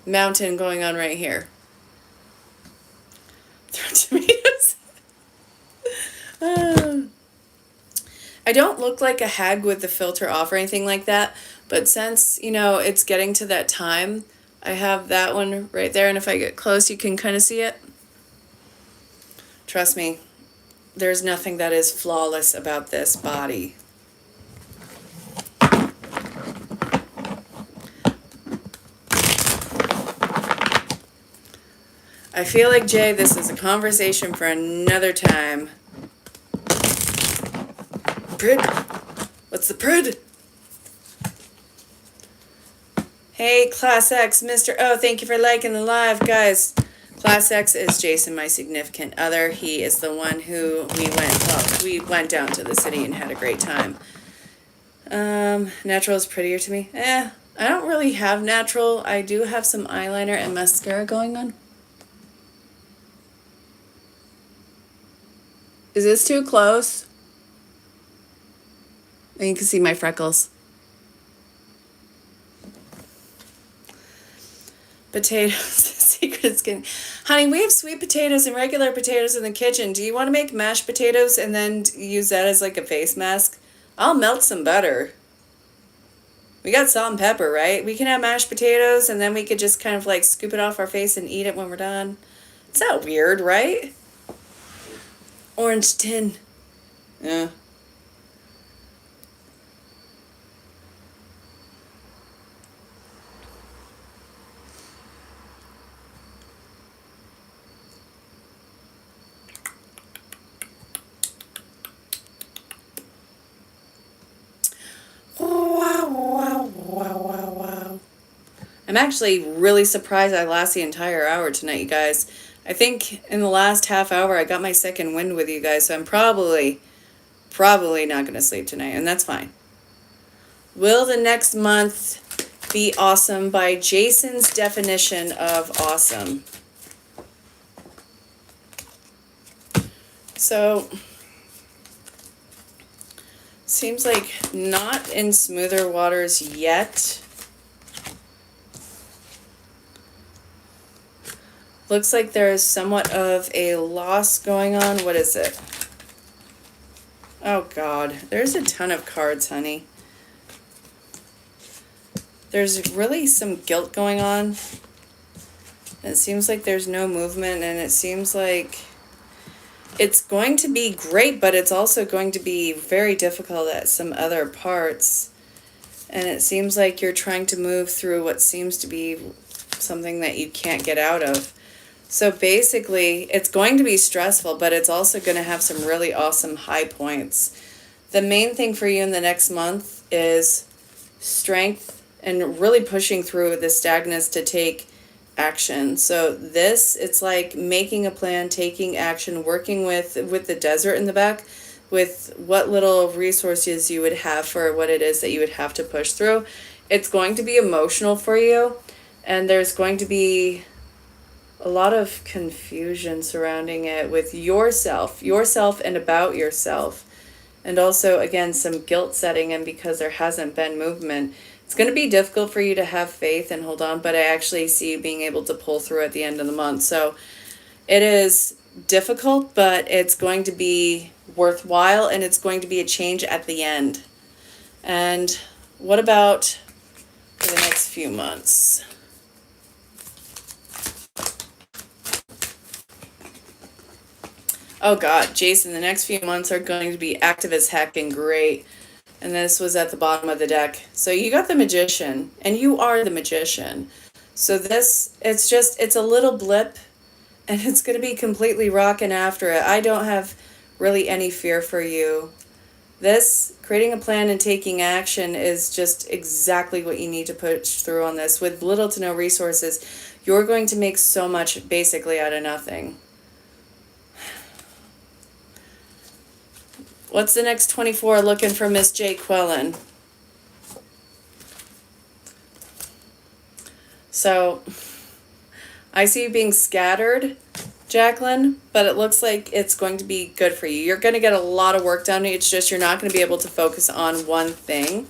mountain going on right here. Throw tomatoes. I don't look like a hag with the filter off or anything like that, but since, it's getting to that time, I have that one right there, and if I get close, you can kind of see it. Trust me, there's nothing that is flawless about this body. I feel like, Jay, this is a conversation for another time. Prid? What's the prid? Hey, Class X, Mr. O, thank you for liking the live, guys. Class X is Jason, my significant other. He is the one who we went down to the city and had a great time. Natural is prettier to me. I don't really have natural. I do have some eyeliner and mascara going on. Is this too close? And you can see my freckles. Potatoes, secret skin. Honey, we have sweet potatoes and regular potatoes in the kitchen. Do you want to make mashed potatoes and then use that as like a face mask? I'll melt some butter. We got salt and pepper, right? We can have mashed potatoes and then we could just kind of like scoop it off our face and eat it when we're done. It's not weird, right? Orange tin. Yeah. I'm actually really surprised I last the entire hour tonight, you guys. I think in the last half hour I got my second wind with you guys, so I'm probably not going to sleep tonight, and that's fine. Will the next month be awesome by Jason's definition of awesome? So, seems like not in smoother waters yet. Looks like there's somewhat of a loss going on. What is it? Oh God, there's a ton of cards, honey. There's really some guilt going on. It seems like there's no movement, and it seems like it's going to be great, but it's also going to be very difficult at some other parts. And it seems like you're trying to move through what seems to be something that you can't get out of. So basically, it's going to be stressful, but it's also going to have some really awesome high points. The main thing for you in the next month is strength and really pushing through the stagnance to take action. So this, it's like making a plan, taking action, working with the desert in the back, with what little resources you would have for what it is that you would have to push through. It's going to be emotional for you, and there's going to be a lot of confusion surrounding it with yourself and about yourself. And also, again, some guilt setting in because there hasn't been movement. It's going to be difficult for you to have faith and hold on, but I actually see you being able to pull through at the end of the month. So it is difficult, but it's going to be worthwhile, and it's going to be a change at the end. And what about for the next few months? Oh God, Jason, the next few months are going to be active as heck and great. And this was at the bottom of the deck. So you got the Magician, and you are the Magician. So this, it's a little blip, and it's going to be completely rocking after it. I don't have really any fear for you. This, creating a plan and taking action, is just exactly what you need to push through on this. With little to no resources, you're going to make so much basically out of nothing. What's the next 24 looking for Miss J. Quellen? So, I see you being scattered, Jacqueline, but it looks like it's going to be good for you. You're going to get a lot of work done. It's just you're not going to be able to focus on one thing.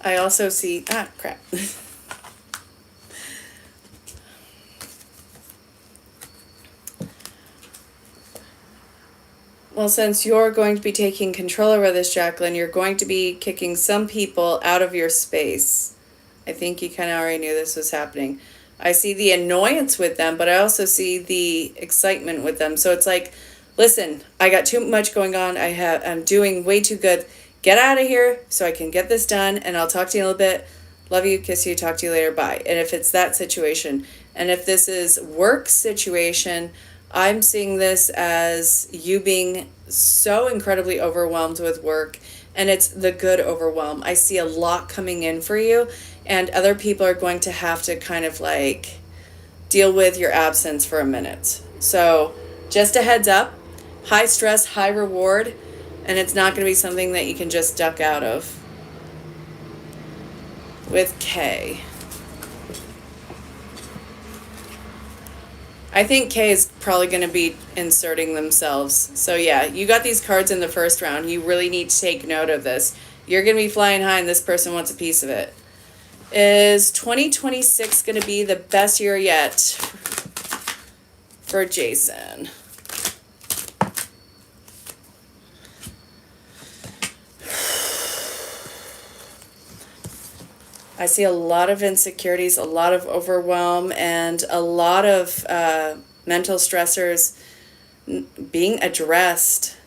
I also see... crap. Well, since you're going to be taking control over this, Jacqueline, you're going to be kicking some people out of your space. I think you kind of already knew this was happening. I see the annoyance with them, but I also see the excitement with them. So it's like, listen, I got too much going on. I'm doing way too good. Get out of here so I can get this done, and I'll talk to you in a little bit. Love you, kiss you, talk to you later, bye. And if it's that situation, and if this is work situation, I'm seeing this as you being so incredibly overwhelmed with work, and it's the good overwhelm. I see a lot coming in for you, and other people are going to have to kind of like deal with your absence for a minute. So just a heads up, high stress, high reward, and it's not going to be something that you can just duck out of. With K. I think K is probably going to be inserting themselves. So yeah, you got these cards in the first round. You really need to take note of this. You're going to be flying high, and this person wants a piece of it. Is 2026 going to be the best year yet for Jason? I see a lot of insecurities, a lot of overwhelm, and a lot of mental stressors being addressed.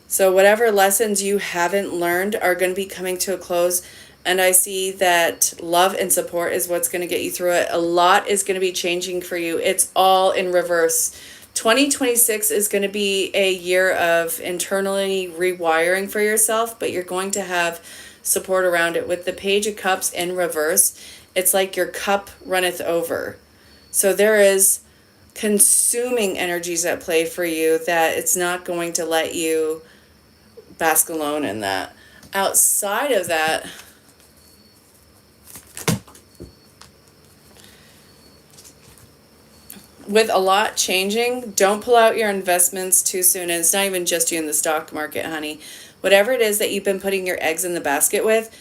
So whatever lessons you haven't learned are going to be coming to a close. And I see that love and support is what's going to get you through it. A lot is going to be changing for you. It's all in reverse. 2026 is going to be a year of internally rewiring for yourself, but you're going to have support around it. With the Page of Cups in reverse, it's like your cup runneth over. So there is consuming energies at play for you that it's not going to let you bask alone in that. Outside of that, with a lot changing, don't pull out your investments too soon. And it's not even just you in the stock market, honey. Whatever it is that you've been putting your eggs in the basket with,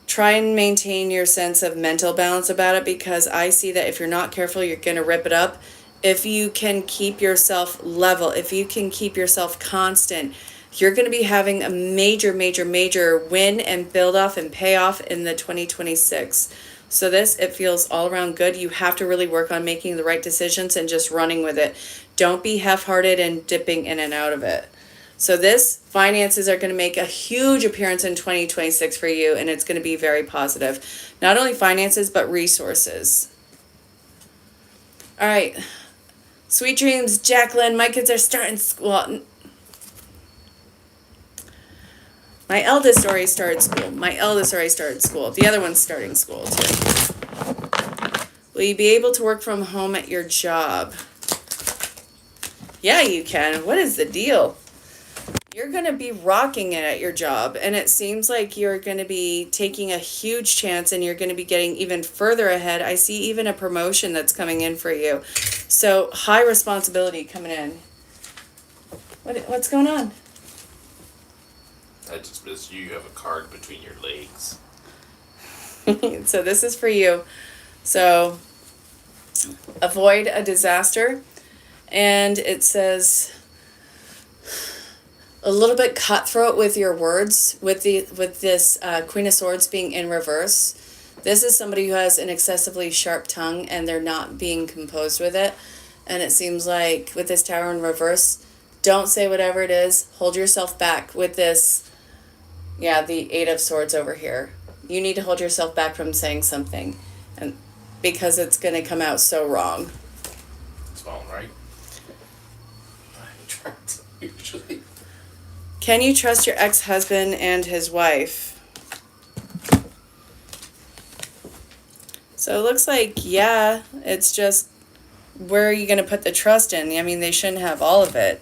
try and maintain your sense of mental balance about it, because I see that if you're not careful, you're going to rip it up. If you can keep yourself level, if you can keep yourself constant, you're going to be having a major, major, major win and build off and payoff in the 2026. So it feels all around good. You have to really work on making the right decisions and just running with it. Don't be half-hearted and dipping in and out of it. So finances are going to make a huge appearance in 2026 for you, and it's going to be very positive. Not only finances, but resources. All right. Sweet dreams, Jacqueline. My kids are starting school. My eldest already started school. The other one's starting school too. Will you be able to work from home at your job? Yeah, you can. What is the deal? You're going to be rocking it at your job, and it seems like you're going to be taking a huge chance, and you're going to be getting even further ahead. I see even a promotion that's coming in for you. So high responsibility coming in. What's going on? I just missed you. You have a card between your legs. So this is for you. So avoid a disaster. And it says a little bit cutthroat with your words, with this Queen of Swords being in reverse. This is somebody who has an excessively sharp tongue, and they're not being composed with it. And it seems like with this Tower in reverse, don't say whatever it is. Hold yourself back with this. Yeah, the Eight of Swords over here. You need to hold yourself back from saying something, and because it's going to come out so wrong. It's all right. Usually. Can you trust your ex-husband and his wife? So it looks like, yeah, it's just, where are you going to put the trust in? I mean, they shouldn't have all of it.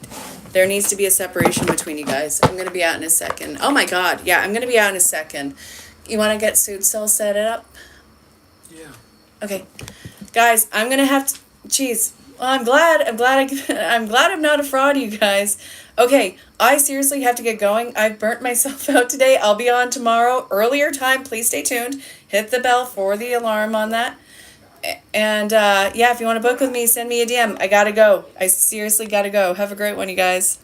There needs to be a separation between you guys. I'm going to be out in a second. Oh my God. Yeah, I'm going to be out in a second. You want to get Suits all set up? Yeah. Okay. Guys, I'm going to have to, geez. Well, I'm glad I'm not a fraud, you guys. Okay, I seriously have to get going. I've burnt myself out today. I'll be on tomorrow, earlier time. Please stay tuned. Hit the bell for the alarm on that. And yeah, if you want to book with me, send me a DM. I gotta go. I seriously gotta go. Have a great one, you guys.